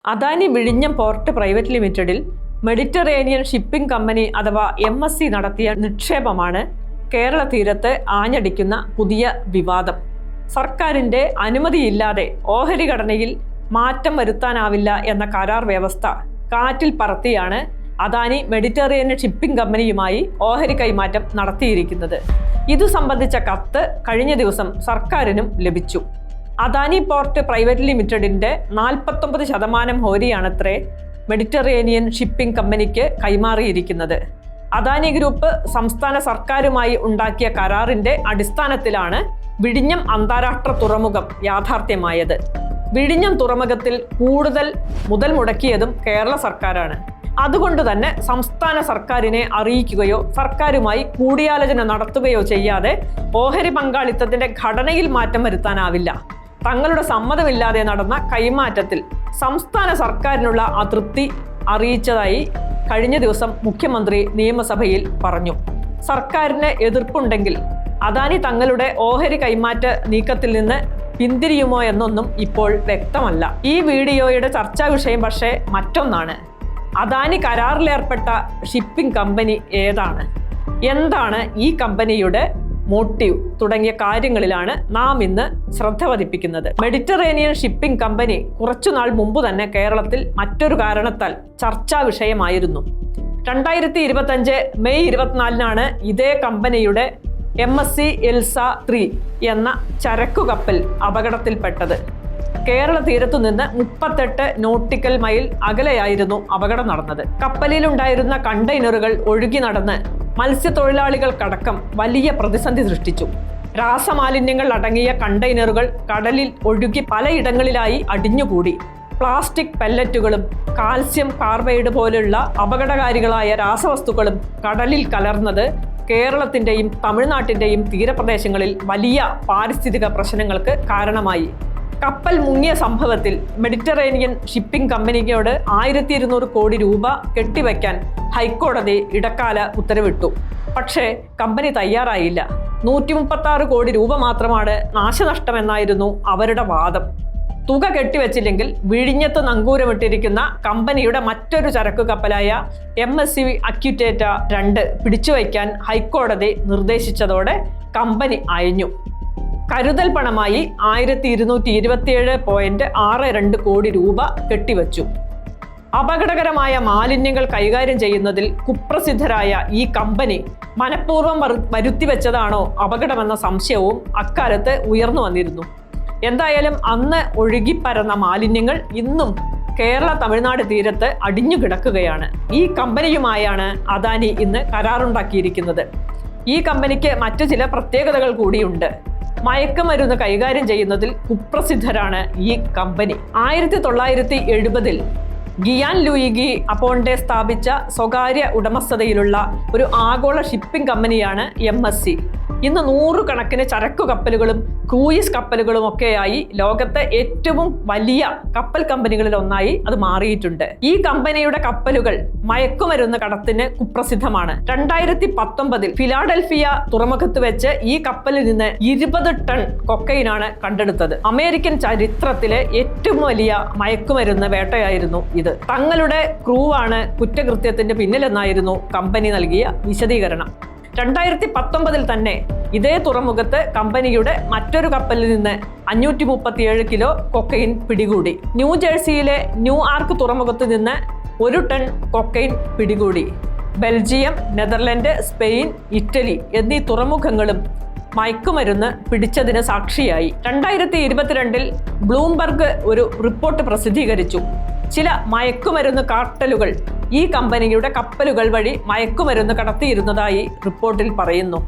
അദാനി വിഴിഞ്ഞം port private ലിമിറ്റഡിൽ Mediterranean shipping company അഥവാ MSC നടത്തിയ നിക്ഷേപമാണ് കേരള തീരത്ത് ആഞ്ഞടിക്കുന്ന പുതിയ വിവാദം. സർക്കാരിൻ്റെ അനുമതിയില്ലാതെ ഓഹരി ഘടനയിൽ മാറ്റം വരുത്താനാവില്ല എന്ന കരാർ വ്യവസ്ഥ കാറ്റിൽ പറത്തിയാണ് അദാനി മെഡിറ്ററേനിയൻ ഷിപ്പിംഗ് കമ്പനിയുമായി ഓഹരി കൈമാറ്റം നടത്തിയിരിക്കുന്നത്. ഇതു സംബന്ധിച്ച കത്ത് കഴിഞ്ഞ ദിവസം സർക്കാരിനും ലഭിച്ചു. അദാനി പോർട്ട് പ്രൈവറ്റ് ലിമിറ്റഡിൻ്റെ 49% ഓഹരിയാണത്രേ മെഡിറ്ററേനിയൻ ഷിപ്പിംഗ് കമ്പനിക്ക് കൈമാറിയിരിക്കുന്നത്. അദാനി ഗ്രൂപ്പ് സംസ്ഥാന സർക്കാരുമായി ഉണ്ടാക്കിയ കരാറിൻ്റെ അടിസ്ഥാനത്തിലാണ് വിഴിഞ്ഞം അന്താരാഷ്ട്ര തുറമുഖം യാഥാർത്ഥ്യമായത്. വിഴിഞ്ഞം തുറമുഖത്തിൽ കൂടുതൽ മുതൽ മുടക്കിയതും കേരള സർക്കാരാണ്. അതുകൊണ്ട് തന്നെ സംസ്ഥാന സർക്കാരിനെ അറിയിക്കുകയോ സർക്കാരുമായി കൂടിയാലോചന നടത്തുകയോ ചെയ്യാതെ ഓഹരി പങ്കാളിത്തത്തിന്റെ ഘടനയിൽ മാറ്റം വരുത്താനാവില്ല. തങ്ങളുടെ സമ്മതമില്ലാതെ നടന്ന കൈമാറ്റത്തിൽ സംസ്ഥാന സർക്കാരിനുള്ള അതൃപ്തി അറിയിച്ചതായി കഴിഞ്ഞ ദിവസം മുഖ്യമന്ത്രി നിയമസഭയിൽ പറഞ്ഞു. സർക്കാരിന് എതിർപ്പുണ്ടെങ്കിൽ അദാനി തങ്ങളുടെ ഓഹരി കൈമാറ്റ നീക്കത്തിൽ നിന്ന് പിന്തിരിയുമോ എന്നൊന്നും ഇപ്പോൾ വ്യക്തമല്ല. ഈ വീഡിയോയുടെ ചർച്ചാ വിഷയം പക്ഷേ മറ്റൊന്നാണ്. അദാനി കരാറിലേർപ്പെട്ട ഷിപ്പിംഗ് കമ്പനി ഏതാണ്, എന്താണ് ഈ കമ്പനിയുടെ മോട്ടീവ് തുടങ്ങിയ കാര്യങ്ങളിലാണ് നാം ഇന്ന് ശ്രദ്ധ പതിപ്പിക്കുന്നത്. മെഡിറ്ററേനിയൻ ഷിപ്പിംഗ് കമ്പനി കുറച്ചുനാൾ മുമ്പ് തന്നെ കേരളത്തിൽ മറ്റൊരു കാരണത്താൽ ചർച്ചാ വിഷയമായിരുന്നു. 2025 മെയ് 24 ഇതേ കമ്പനിയുടെ MSC എൽസ 3 എന്ന ചരക്കു കപ്പൽ അപകടത്തിൽപ്പെട്ടത്. കേരള തീരത്തു നിന്ന് 38 നോട്ടിക്കൽ മൈൽ അകലെയായിരുന്നു അപകടം നടന്നത്. കപ്പലിലുണ്ടായിരുന്ന കണ്ടെയ്നറുകൾ ഒഴുകി നടന്ന് മത്സ്യത്തൊഴിലാളികൾക്കടക്കം വലിയ പ്രതിസന്ധി സൃഷ്ടിച്ചു. രാസമാലിന്യങ്ങൾ അടങ്ങിയ കണ്ടെയ്നറുകൾ കടലിൽ ഒഴുകി പലയിടങ്ങളിലായി അടിഞ്ഞുകൂടി. പ്ലാസ്റ്റിക് പെല്ലറ്റുകളും കാൽസ്യം കാർബൈഡ് പോലുള്ള അപകടകാരികളായ രാസവസ്തുക്കളും കടലിൽ കലർന്നത് കേരളത്തിൻ്റെയും തമിഴ്നാട്ടിൻ്റെയും തീരപ്രദേശങ്ങളിൽ വലിയ പാരിസ്ഥിതിക പ്രശ്നങ്ങൾക്ക് കാരണമായി. കപ്പൽ മുങ്ങിയ സംഭവത്തിൽ മെഡിറ്ററേനിയൻ ഷിപ്പിംഗ് കമ്പനിയോട് 1200 കോടി രൂപ കെട്ടിവയ്ക്കാൻ ഹൈക്കോടതി ഇടക്കാല ഉത്തരവിട്ടു. പക്ഷേ കമ്പനി തയ്യാറായില്ല. 136 കോടി രൂപ മാത്രമാണ് നാശനഷ്ടമെന്നായിരുന്നു അവരുടെ വാദം. തുക കെട്ടിവെച്ചില്ലെങ്കിൽ വിഴിഞ്ഞത്ത് നങ്കൂരമിട്ടിരിക്കുന്ന കമ്പനിയുടെ മറ്റൊരു ചരക്കു കപ്പലായ MSC അക്യുറ്റേറ്റ 2 പിടിച്ചുവയ്ക്കാൻ ഹൈക്കോടതി നിർദ്ദേശിച്ചതോടെ കമ്പനി അയഞ്ഞു. കരുതൽ പണമായി 1227.62 കോടി രൂപ കെട്ടിവച്ചു. അപകടകരമായ മാലിന്യങ്ങൾ കൈകാര്യം ചെയ്യുന്നതിൽ കുപ്രസിദ്ധരായ ഈ കമ്പനി മനഃപൂർവ്വം വരുത്തിവെച്ചതാണോ അപകടമെന്ന സംശയവും അക്കാലത്ത് ഉയർന്നു വന്നിരുന്നു. എന്തായാലും അന്ന് ഒഴുകിപ്പരന്ന മാലിന്യങ്ങൾ ഇന്നും കേരള തമിഴ്നാട് തീരത്ത് അടിഞ്ഞു കിടക്കുകയാണ്. ഈ കമ്പനിയുമായാണ് അദാനി ഇന്ന് കരാറുണ്ടാക്കിയിരിക്കുന്നത്. ഈ കമ്പനിക്ക് മറ്റു ചില പ്രത്യേകതകൾ കൂടിയുണ്ട്. മയക്കുമരുന്ന് കൈകാര്യം ചെയ്യുന്നതിൽ കുപ്രസിദ്ധരാണ് ഈ കമ്പനി. 1970 ഗിയാൻ ലൂയിഗി അപ്പോണ്ടെ സ്ഥാപിച്ച സ്വകാര്യ ഉടമസ്ഥതയിലുള്ള ഒരു ആഗോള ഷിപ്പിംഗ് കമ്പനിയാണ് MSC. ഇന്ന് 100 കണക്കിന് ചരക്കു കപ്പലുകളും ക്രൂയിസ് കപ്പലുകളും ഒക്കെയായി ലോകത്തെ ഏറ്റവും വലിയ കപ്പൽ കമ്പനികളിൽ ഒന്നായി അത് മാറിയിട്ടുണ്ട്. ഈ കമ്പനിയുടെ കപ്പലുകൾ മയക്കുമരുന്ന് കടത്തിന് കുപ്രസിദ്ധമാണ്. 2019 ഫിലാഡൽഫിയ തുറമുഖത്ത് വെച്ച് ഈ കപ്പലിൽ നിന്ന് 20 ടൺ കൊക്കൈനാണ് കണ്ടെടുത്തത്. അമേരിക്കൻ ചരിത്രത്തിലെ ഏറ്റവും വലിയ മയക്കുമരുന്ന് വേട്ടയായിരുന്നു ഇത്. തങ്ങളുടെ ക്രൂവാണ് കുറ്റകൃത്യത്തിന്റെ പിന്നിലെന്നായിരുന്നു കമ്പനി നൽകിയ വിശദീകരണം. 2019 തന്നെ ഇതേ തുറമുഖത്ത് കമ്പനിയുടെ മറ്റൊരു കപ്പലിൽ നിന്ന് 537 കിലോ കൊക്കൈൻ പിടികൂടി. ന്യൂജേഴ്സിയിലെ ന്യൂആർക്ക് തുറമുഖത്ത് നിന്ന് 1 ടൺ കൊക്കൈൻ പിടികൂടി. ബെൽജിയം, നെതർലൻഡ്, സ്പെയിൻ, ഇറ്റലി എന്നീ തുറമുഖങ്ങളും മയക്കുമരുന്ന് പിടിച്ചതിന് സാക്ഷിയായി. 2022 ബ്ലൂംബർഗ് ഒരു റിപ്പോർട്ട് പ്രസിദ്ധീകരിച്ചു. ചില മയക്കുമരുന്ന് കാർട്ടലുകൾ ഈ കമ്പനിയുടെ കപ്പലുകൾ വഴി മയക്കുമരുന്ന് കടത്തിയിരുന്നതായി റിപ്പോർട്ടിൽ പറയുന്നു.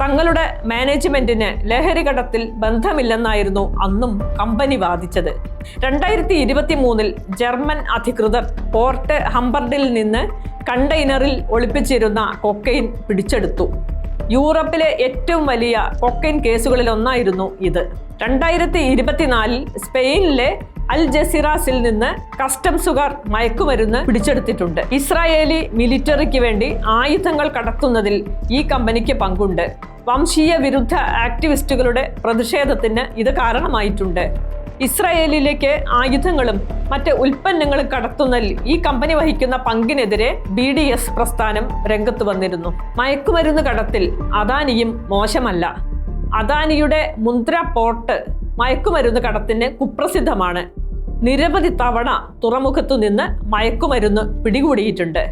തങ്ങളുടെ മാനേജ്മെന്റിന് ലഹരി കടത്തിൽ ബന്ധമില്ലെന്നായിരുന്നു അന്നും കമ്പനി വാദിച്ചത്. 2023 ജർമ്മൻ അധികൃതർ പോർട്ട് ഹംബർഡിൽ നിന്ന് കണ്ടെയ്നറിൽ ഒളിപ്പിച്ചിരുന്ന കൊക്കൈൻ പിടിച്ചെടുത്തു. യൂറോപ്പിലെ ഏറ്റവും വലിയ കൊക്കൈൻ കേസുകളിൽ ഒന്നായിരുന്നു ഇത്. 2024 സ്പെയിനിലെ അൽ ജസീറാസിൽ നിന്ന് കസ്റ്റംസുകാർ മയക്കുമരുന്ന് പിടിച്ചെടുത്തിട്ടുണ്ട്. ഇസ്രായേലി മിലിറ്ററിക്ക് വേണ്ടി ആയുധങ്ങൾ കടത്തുന്നതിൽ ഈ കമ്പനിക്ക് പങ്കുണ്ട്. വംശീയ വിരുദ്ധ ആക്ടിവിസ്റ്റുകളുടെ പ്രതിഷേധത്തിന് ഇത് കാരണമായിട്ടുണ്ട്. ഇസ്രായേലിലേക്ക് ആയുധങ്ങളും മറ്റ് ഉൽപ്പന്നങ്ങളും കടത്തുന്നതിൽ ഈ കമ്പനി വഹിക്കുന്ന പങ്കിനെതിരെ BDS പ്രസ്ഥാനം രംഗത്ത് വന്നിരുന്നു. മയക്കുമരുന്ന് കടത്തിൽ അദാനിയും മോശമല്ല. അദാനിയുടെ മുന്ദ്ര പോർട്ട് മയക്കുമരുന്ന് കടത്തിന് കുപ്രസിദ്ധമാണ്. നിരവധി തവണ തുറമുഖത്തു നിന്ന് മയക്കുമരുന്ന് പിടികൂടിയിട്ടുണ്ട്.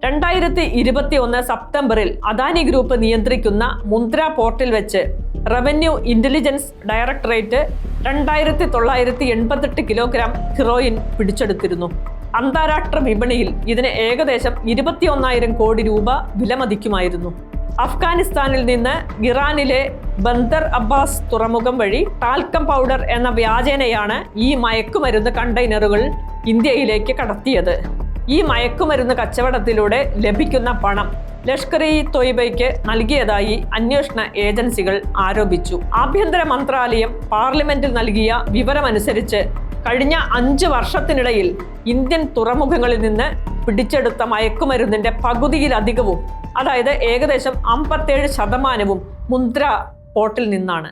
2021 സെപ്റ്റംബറിൽ അദാനി ഗ്രൂപ്പ് നിയന്ത്രിക്കുന്ന മുന്ദ്ര പോർട്ടിൽ വെച്ച് revenue intelligence directorate 2988 kilogram heroin പിടിച്ചെടുത്തിരുന്നു. അന്താരാഷ്ട്ര വിപണിയിൽ ഇതിന് ഏകദേശം 21,000 കോടി രൂപ വിലമതിക്കുമായിരുന്നു. അഫ്ഗാനിസ്ഥാനിൽ നിന്ന് ഇറാനിലെ ബന്ദർ അബ്ബാസ് തുറമുഖം വഴി ടാൽക്കം പൗഡർ എന്ന വ്യാജേനയാണ് ഈ മയക്കുമരുന്ന് കണ്ടെയ്നറുകൾ ഇന്ത്യയിലേക്ക് കടത്തിയത്. ഈ മയക്കുമരുന്ന് കച്ചവടത്തിലൂടെ ലഭിക്കുന്ന പണം ലഷ്കർ-ഇ-തൊയ്ബയ്ക്ക് നൽകിയതായി അന്വേഷണ ഏജൻസികൾ ആരോപിച്ചു. ആഭ്യന്തര മന്ത്രാലയം പാർലമെന്റിൽ നൽകിയ വിവരമനുസരിച്ച് കഴിഞ്ഞ 5 വർഷത്തിനിടയിൽ ഇന്ത്യൻ തുറമുഖങ്ങളിൽ നിന്ന് പിടിച്ചെടുത്ത മയക്കുമരുന്നിന്റെ പകുതിയിലധികവും, അതായത് ഏകദേശം 57% മുന്ദ്ര പോർട്ടിൽ നിന്നാണ്.